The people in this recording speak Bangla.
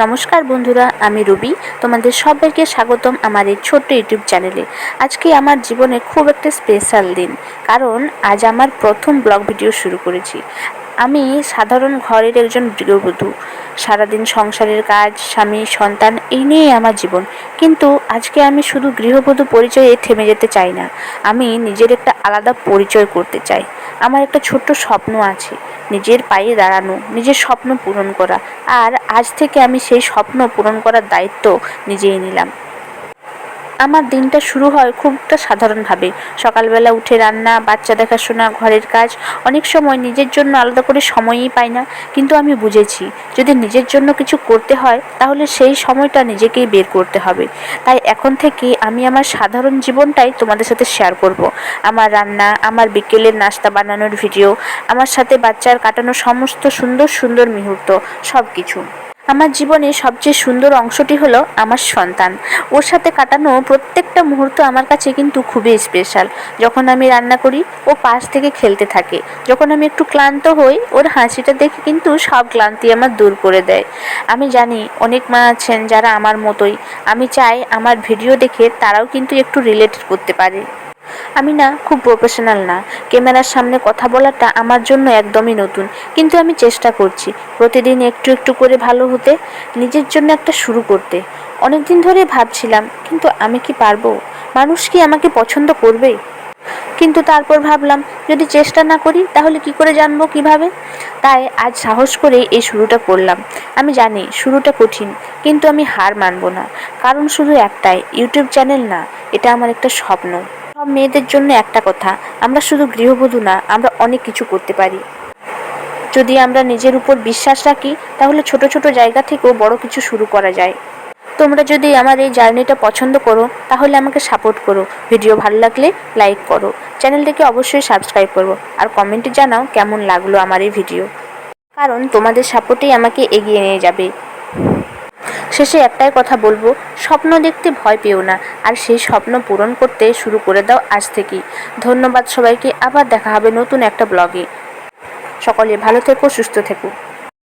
নমস্কার বন্ধুরা, আমি রুবি। তোমাদের সবাইকে স্বাগতম আমার এই ছোট্ট ইউটিউব চ্যানেলে। আজকে আমার জীবনে খুব একটা স্পেশাল দিন, কারণ আজ আমার প্রথম ব্লগ ভিডিও শুরু করেছি। আমি সাধারণ ঘরের একজন গৃহবধূ। সারাদিন সংসারের কাজ, স্বামী, সন্তান এই নিয়েই আমার জীবন। কিন্তু আজকে আমি শুধু গৃহবধূ পরিচয়ে থেমে যেতে চাই না। আমি নিজের একটা আলাদা পরিচয় করতে চাই। আমার একটা ছোট্ট স্বপ্ন আছে, নিজের পায়ে দাঁড়ানো, নিজের স্বপ্ন পূরণ করা। আর আজ থেকে আমি সেই স্বপ্ন পূরণ করার দায়িত্ব নিজেই নিলাম। আমার দিনটা শুরু হয় খুব একটা সাধারণভাবে। সকালবেলা উঠে রান্না, বাচ্চা দেখাশোনা, ঘরের কাজ। অনেক সময় নিজের জন্য আলাদা করে সময়ই পাই না, কিন্তু আমি বুঝেছি যদি নিজের জন্য কিছু করতে হয় তাহলে সেই সময়টা নিজেকেই বের করতে হবে। তাই এখন থেকে আমি আমার সাধারণ জীবনটাই তোমাদের সাথে শেয়ার করব। আমার রান্না, আমার বিকেলের নাস্তা বানানোর ভিডিও, আমার সাথে বাচ্চার কাটানো সমস্ত সুন্দর সুন্দর মুহূর্ত, সব কিছু। আমার জীবনে সবচেয়ে সুন্দর অংশটি হলো আমার সন্তান। ওর সাথে কাটানো প্রত্যেকটা মুহূর্ত আমার কাছে কিন্তু খুবই স্পেশাল। যখন আমি রান্না করি ও পাশ থেকে খেলতে থাকে, যখন আমি একটু ক্লান্ত হই ওর হাসিটা দেখে কিন্তু সব ক্লান্তি আমার দূর করে দেয়। আমি জানি অনেক মা আছেন যারা আমার মতোই। আমি চাই আমার ভিডিও দেখে তারাও কিন্তু একটু রিলেট করতে পারে। আমি না খুব প্রফেশনাল না, ক্যামেরার সামনে কথা বলাটা আমার জন্য একদমই নতুন, কিন্তু আমি চেষ্টা করছি প্রতিদিন একটু একটু করে ভালো হতে, নিজের জন্য একটা শুরু করতে। অনেক দিন ধরে ভাবছিলাম, কিন্তু আমি কি পারবো? মানুষ কি আমাকে পছন্দ করবে? কিন্তু তারপর ভাবলাম, যদি চেষ্টা না করি তাহলে কি করে জানবো কিভাবে? তাই আজ সাহস করে এই শুরুটা করলাম। আমি জানি শুরুটা কঠিন, কিন্তু আমি হার মানবো না। কারণ শুধু একটাই, ইউটিউব চ্যানেল না, এটা আমার একটা স্বপ্ন। সব মেয়েদের জন্য একটা কথা, আমরা শুধু গৃহবধূ না, আমরা অনেক কিছু করতে পারি। যদি আমরা নিজের উপর বিশ্বাস রাখি তাহলে ছোট ছোট জায়গা থেকেও বড় কিছু শুরু করা যায়। তোমরা যদি আমার এই জার্নিটা পছন্দ করো তাহলে আমাকে সাপোর্ট করো। ভিডিও ভালো লাগলে লাইক করো, চ্যানেলটিকে অবশ্যই সাবস্ক্রাইব করো, আর কমেন্টে জানাও কেমন লাগলো আমার এই ভিডিও। কারণ তোমাদের সাপোর্টেই আমাকে এগিয়ে নিয়ে যাবে। শেষে একটাই কথা বলবো, স্বপ্ন দেখতে ভয় পেও না, আর সেই স্বপ্ন পূরণ করতে শুরু করে দাও আজ থেকেই। ধন্যবাদ সবাইকে, আবার দেখা হবে নতুন একটা ব্লগে। সকলে ভালো থেকো, সুস্থ থেকো।